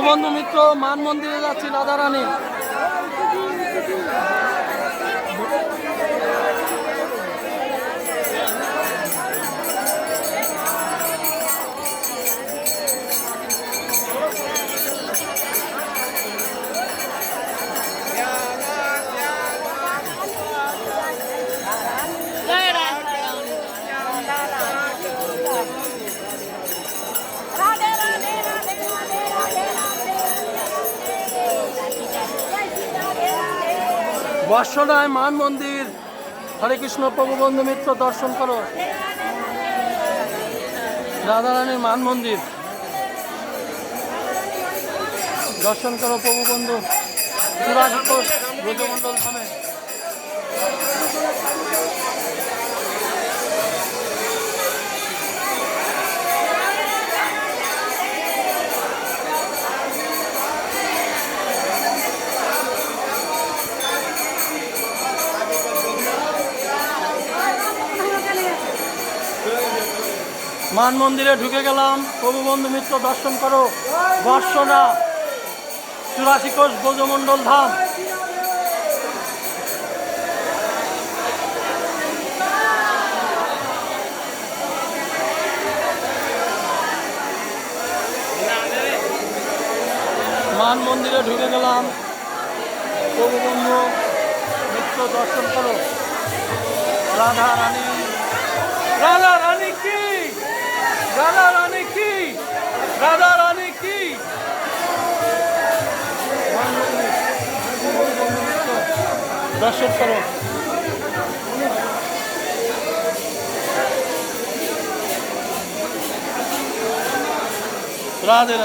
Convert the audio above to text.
বন্ধু মিত্র মান মন্দিরে যাচ্ছি রাধারানী। বর্ষনায় মান মন্দির, হরে কৃষ্ণ। প্রভু বন্ধু মিত্র দর্শন করো রাধারানীর মান মন্দির দর্শন করো। প্রভু বন্ধু ব্রজমন্ডল থামে। মান মন্দিরে ঢুকে গেলাম। প্রভু বন্ধু মিত্র দর্শন করো। বর্ষনা 84 কোষ ব্রজমন্ডল ধাম। মান মন্দিরে ঢুকে গেলাম। প্রভু বন্ধু মিত্র দর্শন করো। রাধা রানী, রাধা রানী কি, রাধা রানী কি, রাধা রানী কি। দর্শন করো। রাধে রাধে।